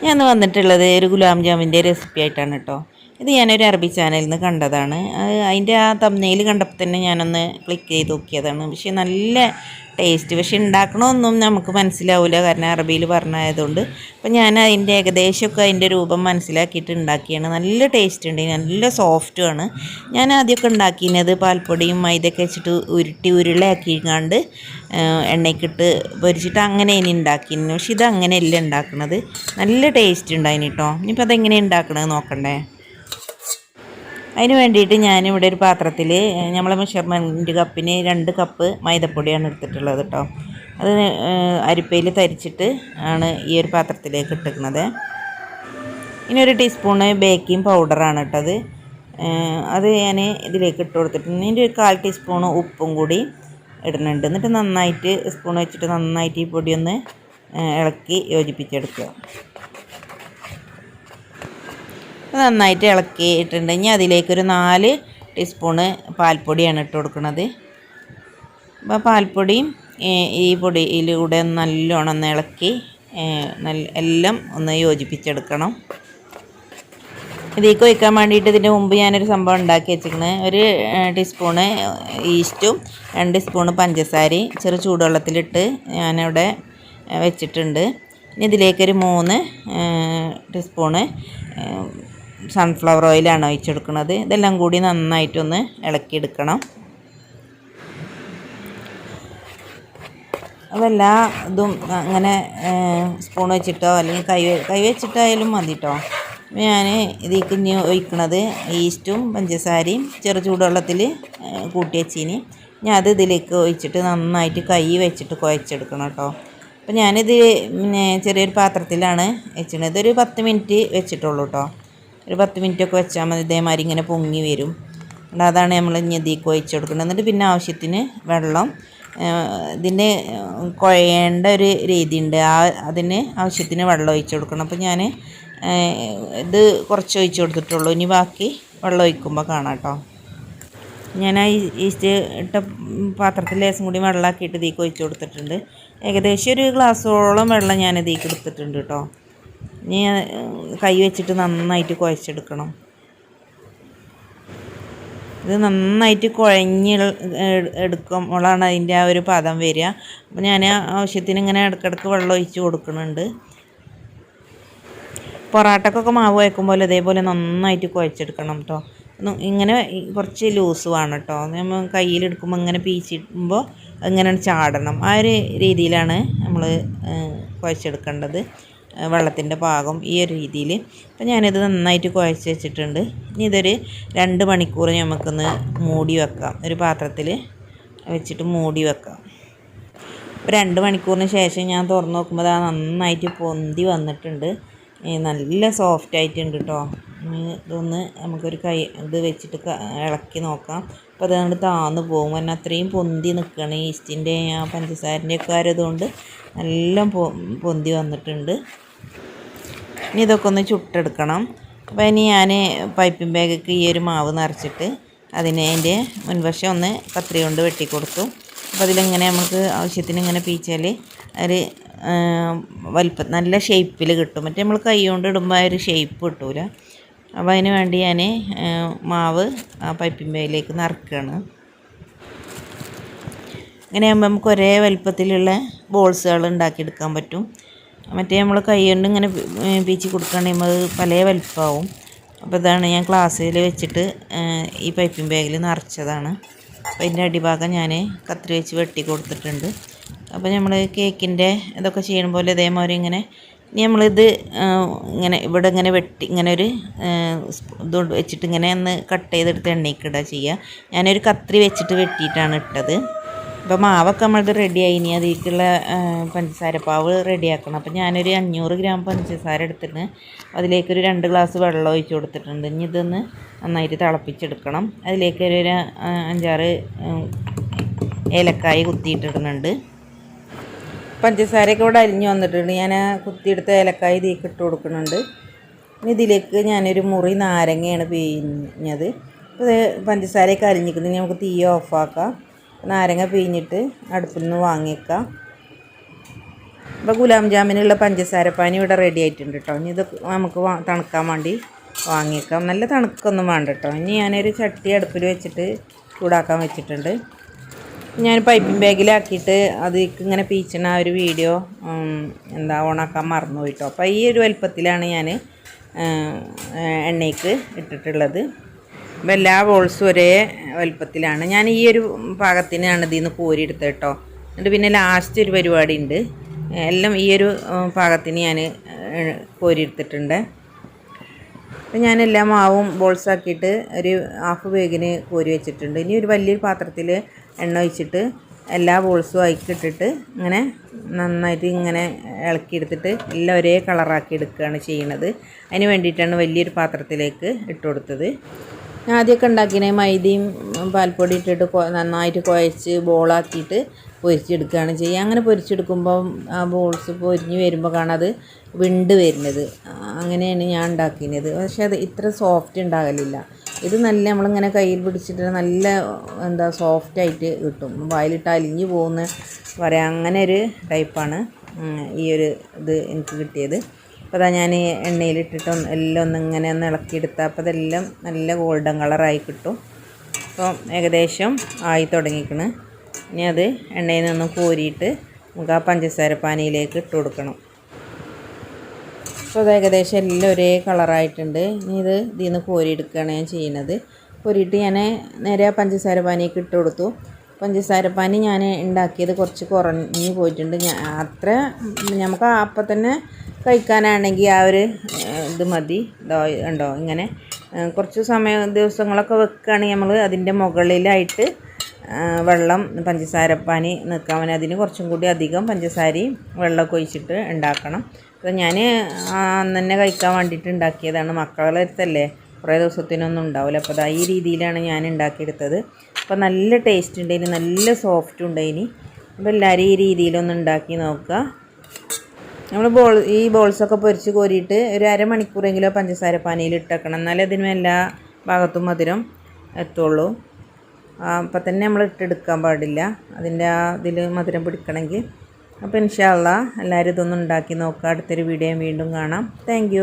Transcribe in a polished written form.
ഞാൻ ഇന്ന് വന്നിട്ടുള്ളത് ഒരു ഗുലാം ജാമിൻ്റെ റെസിപ്പി ആയിട്ടാണ് കേട്ടോ. ഇത് ഞാനൊരു അറബി ചാനലിൽ നിന്ന് കണ്ടതാണ്. അതിൻ്റെ ആ തംബ്നെയിൽ കണ്ടപ്പോൾ തന്നെ ഞാനൊന്ന് ക്ലിക്ക് ചെയ്ത് നോക്കിയതാണ്. പക്ഷേ നല്ല ടേസ്റ്റ്, പക്ഷെ ഉണ്ടാക്കണമൊന്നും നമുക്ക് മനസ്സിലാവില്ല, കാരണം അറബിയിൽ പറഞ്ഞായതുകൊണ്ട്. അപ്പം ഞാൻ അതിൻ്റെ ഏകദേശമൊക്കെ അതിൻ്റെ രൂപം മനസ്സിലാക്കിയിട്ട് ഉണ്ടാക്കിയാണ്. നല്ല ടേസ്റ്റ് ഉണ്ട്, നല്ല സോഫ്റ്റുമാണ്. ഞാൻ ആദ്യമൊക്കെ ഉണ്ടാക്കിയത് പാൽപ്പൊടിയും മൈദയൊക്കെ വെച്ചിട്ട് ഉരുളയാക്കിക്കാണ്ട് എണ്ണയ്ക്കിട്ട് പൊരിച്ചിട്ട് അങ്ങനെ ഇനി ഉണ്ടാക്കിയിരുന്നു. പക്ഷെ ഇത് അങ്ങനെയല്ല ഉണ്ടാക്കുന്നത്. നല്ല ടേസ്റ്റ് ഉണ്ടായിന് കേട്ടോ. ഇനിയിപ്പോൾ അതെങ്ങനെ ഉണ്ടാക്കണത് നോക്കണ്ടേ. അതിന് വേണ്ടിയിട്ട് ഞാനിവിടെ ഒരു പാത്രത്തിൽ നമ്മളെ മെഷർമെൻറ്റ് കപ്പിന് 2 കപ്പ് മൈദപ്പൊടിയാണ് എടുത്തിട്ടുള്ളത് കേട്ടോ. അത് അരിപ്പയിൽ തരിച്ചിട്ട് ആണ് ഈ ഒരു പാത്രത്തിലേക്ക് ഇട്ടിരിക്കുന്നത്. ഇനി ഒരു ടീസ്പൂണ് ബേക്കിംഗ് പൗഡറാണ് ഇട്ടത്. അത് ഞാൻ ഇതിലേക്ക് ഇട്ട് കൊടുത്തിട്ടുണ്ട്. ഇതിൻ്റെ ഒരു 1/4 ടീസ്പൂണ് ഉപ്പും കൂടി ഇടുന്നുണ്ട്. എന്നിട്ട് നന്നായിട്ട് സ്പൂൺ വെച്ചിട്ട് നന്നായിട്ട് ഈ പൊടി ഒന്ന് ഇളക്കി യോജിപ്പിച്ചെടുക്കുക. നന്നായിട്ട് ഇളക്കിയിട്ടുണ്ട്. ഇനി അതിലേക്കൊരു 4 ടീസ്പൂണ് പാൽപ്പൊടിയാണ് ഇട്ട് കൊടുക്കുന്നത്. അപ്പോൾ പാൽപ്പൊടിയും ഈ പൊടിയിലൂടെ നല്ലോണം ഒന്ന് ഇളക്കി എല്ലാം ഒന്ന് യോജിപ്പിച്ചെടുക്കണം. ഇതിലേക്ക് ഒഴിക്കാൻ വേണ്ടിയിട്ട് ഇതിൻ്റെ മുമ്പ് ഞാനൊരു സംഭവം ഉണ്ടാക്കി വെച്ചിരിക്കുന്നത്. ഒരു ടീസ്പൂണ് ഈസ്റ്റും 2 സ്പൂണ് പഞ്ചസാരയും ചെറു ചൂടുവെള്ളത്തിലിട്ട് ഞാനിവിടെ വെച്ചിട്ടുണ്ട്. ഇനി ഇതിലേക്കൊരു 3 ടീസ്പൂണ് സൺഫ്ലവർ ഓയിലാണ് ഒഴിച്ചെടുക്കുന്നത്. ഇതെല്ലാം കൂടി നന്നായിട്ടൊന്ന് ഇളക്കിയെടുക്കണം. അതെല്ലാ ഇതും അങ്ങനെ സ്പൂൺ വെച്ചിട്ടോ അല്ലെങ്കിൽ കൈ വെച്ചിട്ടായാലും മതി കേട്ടോ. ഞാൻ ഇതിലേക്ക് ഇനി ഒഴിക്കണത് ഈസ്റ്റും പഞ്ചസാരയും ചെറു ചൂടുവെള്ളത്തിൽ കൂട്ടി വെച്ചിനി. ഞാൻ അത് ഇതിലേക്ക് ഒഴിച്ചിട്ട് നന്നായിട്ട് കൈ വെച്ചിട്ട് കുഴച്ചെടുക്കണം കേട്ടോ. അപ്പോൾ ഞാനിത് പിന്നെ ചെറിയൊരു പാത്രത്തിലാണ് വെച്ചിട്ടുള്ളത്. ഇതൊരു 10 മിനിറ്റ് വെച്ചിട്ടുള്ളൂ കേട്ടോ. ഒരു 10 മിനിറ്റൊക്കെ വെച്ചാൽ മതി. ഇതേമാതിരി ഇങ്ങനെ പൊങ്ങി വരും. അതാണ് നമ്മൾ ഇനി ഇതിലേക്ക് ഒഴിച്ച് കൊടുക്കുന്നത്. എന്നിട്ട് പിന്നെ ആവശ്യത്തിന് വെള്ളം, ഇതിൻ്റെ കുഴയേണ്ട ഒരു രീതിയുണ്ട്, അതിന് ആവശ്യത്തിന് വെള്ളം ഒഴിച്ച് കൊടുക്കണം. അപ്പോൾ ഞാൻ ഇത് കുറച്ച് ഒഴിച്ച് കൊടുത്തിട്ടുള്ളൂ. ഇനി ബാക്കി വെള്ളം ഒഴിക്കുമ്പോൾ കാണാം കേട്ടോ. ഞാൻ ആ ഈസ്റ്റ് ഇട്ട പാത്രത്തിൽ ലേശം കൂടി വെള്ളമാക്കിയിട്ട് ഇതിലേക്ക് ഒഴിച്ച് കൊടുത്തിട്ടുണ്ട്. ഏകദേശം ഒരു ഗ്ലാസ്സോളം വെള്ളം ഞാൻ ഇതിലേക്ക് എടുത്തിട്ടുണ്ട് കേട്ടോ. ഇനി കൈ വെച്ചിട്ട് നന്നായിട്ട് കുഴച്ചെടുക്കണം. ഇത് നന്നായിട്ട് കുഴഞ്ഞ് എടുക്കുമ്പോഴാണ് അതിൻ്റെ ആ ഒരു പദം വരിക. അപ്പോൾ ഞാൻ ആവശ്യത്തിന് ഇങ്ങനെ ഇടയ്ക്കിടയ്ക്ക് വെള്ളം ഒഴിച്ച് കൊടുക്കുന്നുണ്ട്. പൊറാട്ടക്കൊക്കെ മാവ് കുഴക്കുമ്പോൾ ഇതേപോലെ നന്നായിട്ട് കുഴച്ചെടുക്കണം കേട്ടോ. ഇങ്ങനെ കുറച്ച് ലൂസ് വേണം കേട്ടോ. നമ്മൾ കയ്യിലെടുക്കുമ്പോൾ ഇങ്ങനെ പീച്ചിടുമ്പോൾ ഇങ്ങനെ ചാടണം. ആ ഒരു രീതിയിലാണ് നമ്മൾ കുഴച്ചെടുക്കേണ്ടത്. വെള്ളത്തിൻ്റെ പാകം ഈ ഒരു രീതിയിൽ. അപ്പോൾ ഞാനിത് നന്നായിട്ട് കുഴച്ച് വെച്ചിട്ടുണ്ട്. ഇനി ഇതൊരു 2 മണിക്കൂർ നമുക്കൊന്ന് മൂടി വെക്കാം. ഒരു പാത്രത്തിൽ വെച്ചിട്ട് മൂടി വെക്കാം. 2 മണിക്കൂറിന് ശേഷം ഞാൻ തുറന്ന് നോക്കുമ്പോൾ അത് നന്നായിട്ട് പൊന്തി വന്നിട്ടുണ്ട്. നല്ല സോഫ്റ്റ് ആയിട്ടുണ്ട് കേട്ടോ. ഇതൊന്ന് നമുക്കൊരു ഇത് വെച്ചിട്ട് ഇളക്കി നോക്കാം. അപ്പോൾ അതുകൊണ്ട് താന്ന് പോകും. കാരണം അത്രയും പൊന്തി നിൽക്കുകയാണ്. ഈസ്റ്റിൻ്റെ പഞ്ചസാരൻ്റെ ഒക്കെ ആയതുകൊണ്ട് നല്ല പൊന്തി വന്നിട്ടുണ്ട്. ഇനി ഇതൊക്കെ ഒന്ന് ചുട്ടെടുക്കണം. അപ്പോൾ ഇനി ഞാൻ പൈപ്പിംഗ് ബാഗൊക്കെ ഈ ഒരു മാവ് നിറച്ചിട്ട് അതിൻ്റെ മുൻവശം ഒന്ന് കത്രി കൊണ്ട് വെട്ടിക്കൊടുത്തു. അപ്പോൾ അതിലിങ്ങനെ നമുക്ക് ആവശ്യത്തിന് ഇങ്ങനെ പീച്ചാൽ ഒരു നല്ല ഷേപ്പിൽ കിട്ടും. മറ്റേ നമ്മൾ കൈ കൊണ്ട് ഇടുമ്പോൾ ആ ഒരു ഷേപ്പ് കിട്ടൂല. അപ്പോൾ അതിന് വേണ്ടി ഞാൻ മാവ് ആ പൈപ്പിംഗ് ബാഗിലേക്ക് നിറക്കുകയാണ്. ഇങ്ങനെ ആകുമ്പോൾ നമുക്ക് ഒരേ വലുപ്പത്തിലുള്ള ബോൾസുകൾ ഉണ്ടാക്കിയെടുക്കാൻ പറ്റും. മറ്റേ നമ്മൾ കൈ കൊണ്ട് ഇങ്ങനെ പീച്ച് കൊടുക്കുകയാണെങ്കിൽ അത് പല വലുപ്പമാവും. അപ്പോൾ ഇതാണ് ഞാൻ ഗ്ലാസ്സിൽ വെച്ചിട്ട് ഈ പൈപ്പിംഗ് ബാഗിൽ നിറച്ചതാണ്. അപ്പോൾ അതിൻ്റെ അടിഭാഗം ഞാൻ കത്രി വെച്ച് വെട്ടി കൊടുത്തിട്ടുണ്ട്. അപ്പോൾ നമ്മൾ കേക്കിൻ്റെ ഇതൊക്കെ ചെയ്യണ പോലെ ഇതേമാതിരി ഇങ്ങനെ ഇനി നമ്മളിത് ഇങ്ങനെ ഇവിടെ ഇങ്ങനെ വെട്ടി ഇങ്ങനെ ഒരു ഇത് വെച്ചിട്ട് ഇങ്ങനെ ഒന്ന് കട്ട് ചെയ്തെടുത്ത് എണ്ണയ്ക്കിടുക ചെയ്യുക. ഞാനൊരു കത്രി വെച്ചിട്ട് വെട്ടിയിട്ടാണ് ഇട്ടത്. അപ്പോൾ മാവൊക്കെ നമ്മളത് റെഡിയായി. ഇനി അതിലേക്കുള്ള പഞ്ചസാരപ്പാവ് റെഡിയാക്കണം. അപ്പോൾ ഞാനൊരു 500 ഗ്രാം പഞ്ചസാര എടുത്തിട്ട് അതിലേക്കൊരു 2 ഗ്ലാസ് വെള്ളം ഒഴിച്ച് കൊടുത്തിട്ടുണ്ട്. ഇനി ഇതൊന്ന് നന്നായിട്ട് തിളപ്പിച്ചെടുക്കണം. അതിലേക്ക് ഒരു 5-6 ഏലക്കായ കുത്തിയിട്ടിടുന്നുണ്ട്. പഞ്ചസാരയൊക്കെ ഇവിടെ അരിഞ്ഞ് വന്നിട്ടുണ്ട്. ഞാൻ കുത്തിയെടുത്ത ഏലക്കായ ഇതിലേക്ക് ഇട്ട് കൊടുക്കുന്നുണ്ട്. ഇനി ഇതിലേക്ക് ഞാനൊരു മുറി നാരങ്ങയാണ് പിഴിഞ്ഞത്. അപ്പോൾ പഞ്ചസാരയൊക്കെ അരിഞ്ഞിട്ടുണ്ട്. നമുക്ക് തീ ഓഫാക്കാം. നാരങ്ങ പിഴിഞ്ഞിട്ട് അടുപ്പിൽ നിന്ന് വാങ്ങിയേക്കാം. അപ്പോൾ ഗുലാം ജാമിനുള്ള പഞ്ചസാരപ്പാനി ഇവിടെ റെഡി ആയിട്ടുണ്ട് കേട്ടോ. ഇനി ഇത് നമുക്ക് തണുക്കാൻ വേണ്ടി വാങ്ങിയേക്കാം. നല്ല തണുക്കൊന്നും വേണ്ട കേട്ടോ. ഇനി ഞാനൊരു ചട്ടി അടുപ്പിൽ വെച്ചിട്ട് ചൂടാക്കാൻ വെച്ചിട്ടുണ്ട്. ഞാൻ പൈപ്പിംഗ് ബാഗിലാക്കിയിട്ട് അതിലേക്ക് ഇങ്ങനെ പീച്ചണ ആ ഒരു വീഡിയോ ഓണാക്കാൻ മറന്നു പോയിട്ടോ. അപ്പോൾ ഈ ഒരു വലുപ്പത്തിലാണ് ഞാൻ എണ്ണയ്ക്ക് ഇട്ടിട്ടുള്ളത്. അപ്പോൾ എല്ലാ ബോൾസും ഒരേ വലുപ്പത്തിലാണ്. ഞാൻ ഈ ഒരു പാകത്തിനാണ് ഇതിൽ നിന്ന് കോരിയെടുത്തത് കേട്ടോ. എന്നിട്ട് പിന്നെ ലാസ്റ്റ് ഒരു പരിപാടി ഉണ്ട്. എല്ലാം ഈ ഒരു പാകത്തിന് ഞാൻ കോരിയെടുത്തിട്ടുണ്ട്. അപ്പം ഞാൻ എല്ലാ മാവും ബോൾസാക്കിയിട്ട് ഒരു ഹാഫ് വേഗിന് കോരി വെച്ചിട്ടുണ്ട്. ഇനി ഒരു വലിയൊരു പാത്രത്തിൽ എണ്ണ ഒഴിച്ചിട്ട് എല്ലാ ബോൾസും അയക്കിട്ടിട്ട് ഇങ്ങനെ നന്നായിട്ട് ഇങ്ങനെ ഇളക്കിയെടുത്തിട്ട് എല്ലാം ഒരേ കളറാക്കി എടുക്കുകയാണ് ചെയ്യുന്നത്. അതിന് വേണ്ടിയിട്ടാണ് വലിയൊരു പാത്രത്തിലേക്ക് ഇട്ട് കൊടുത്തത്. ഞാൻ ആദ്യമൊക്കെ ഉണ്ടാക്കിയത് മൈദയും പാൽപ്പൊടി ഇട്ടിട്ട് നന്നായിട്ട് കുഴച്ച് ബോളാക്കിയിട്ട് പൊരിച്ചെടുക്കുകയാണ് ചെയ്യുക. അങ്ങനെ പൊരിച്ചെടുക്കുമ്പം ആ ബോൾസ് പൊരിഞ്ഞ് വരുമ്പോൾ കാണാത് വിണ്ട് വരുന്നത്. അങ്ങനെയാണ് ഞാൻ ഉണ്ടാക്കിയത്. പക്ഷേ അത് ഇത്ര സോഫ്റ്റ് ഉണ്ടാകലില്ല. ഇത് നല്ല നമ്മളിങ്ങനെ കയ്യിൽ പിടിച്ചിട്ട് നല്ല സോഫ്റ്റായിട്ട് കിട്ടും. വായിലിട്ട് അലിഞ്ഞ് പോകുന്ന പറയാം, അങ്ങനെ ഒരു ടൈപ്പാണ് ഈ ഒരു ഇത് എനിക്ക് കിട്ടിയത്. അപ്പോൾ അതാ ഞാൻ എണ്ണയിലിട്ടിട്ട് എല്ലാം ഇങ്ങനെ ഇളക്കിയെടുത്താൽ അപ്പോൾ അതെല്ലാം നല്ല ഗോൾഡൻ കളറായി കിട്ടും. അപ്പോൾ ഏകദേശം ആയി തുടങ്ങിക്കണ്. ഇനി അത് എണ്ണയിൽ നിന്ന് കോരിയിട്ട് നമുക്ക് ആ പഞ്ചസാര പാനിയിലേക്ക് ഇട്ട് കൊടുക്കണം. അപ്പോൾ അത് ഏകദേശം എല്ലാം ഒരേ കളറായിട്ടുണ്ട്. ഇനി ഇതിൽ നിന്ന് കോരിയെടുക്കുകയാണ് ഞാൻ ചെയ്യുന്നത്. കോരിയിട്ട് ഞാൻ നേരെ ആ പഞ്ചസാര പാനിയൊക്കെ ഇട്ട് കൊടുത്തു. പഞ്ചസാര പാനി ഞാൻ ഉണ്ടാക്കിയത് കുറച്ച് കുറഞ്ഞ് പോയിട്ടുണ്ട്. അത്ര നമുക്ക് അപ്പം തന്നെ കഴിക്കാനാണെങ്കിൽ ആ ഒരു ഇത് മതി. ഉണ്ടോ ഇങ്ങനെ കുറച്ച് ദിവസങ്ങളൊക്കെ വെക്കുകയാണെങ്കിൽ നമ്മൾ അതിൻ്റെ മുകളിലായിട്ട് വെള്ളം പഞ്ചസാരപ്പാനി നിൽക്കാൻ അതിന് കുറച്ചും കൂടി അധികം പഞ്ചസാരയും വെള്ളമൊക്കെ ഒഴിച്ചിട്ട് ഉണ്ടാക്കണം. അപ്പോൾ ഞാൻ അന്ന് തന്നെ കഴിക്കാൻ വേണ്ടിയിട്ട് ഉണ്ടാക്കിയതാണ്. മക്കളുടെ അടുത്തല്ലേ, കുറേ ദിവസത്തിനൊന്നും ഉണ്ടാവില്ല. അപ്പോൾ ഈ രീതിയിലാണ് ഞാൻ ഉണ്ടാക്കിയെടുത്തത്. അപ്പോൾ നല്ല ടേസ്റ്റ് ഉണ്ടായിന്, നല്ല സോഫ്റ്റ് ഉണ്ടായിന്. അപ്പോൾ എല്ലാവരും ഈ രീതിയിലൊന്ന് ഉണ്ടാക്കി നോക്കുക. നമ്മൾ ഈ ബോൾസൊക്കെ പൊരിച്ച് കോരിയിട്ട് ഒരു അരമണിക്കൂറെങ്കിലും പഞ്ചസാര പാനിയിൽ ഇട്ടേക്കണം. എന്നാലേ അതിനും എല്ലാ ഭാഗത്തും മധുരം എത്തുള്ളൂ. അപ്പം തന്നെ നമ്മൾ ഇട്ടെടുക്കാൻ പാടില്ല, അതിൻ്റെ ഇതിൽ മധുരം പിടിക്കണമെങ്കിൽ. അപ്പോൾ ഇൻഷാ അല്ലാഹ് എല്ലാവരും ഇതൊന്നും ഉണ്ടാക്കി നോക്കുക. അടുത്തൊരു വീഡിയോ വീണ്ടും കാണാം. താങ്ക്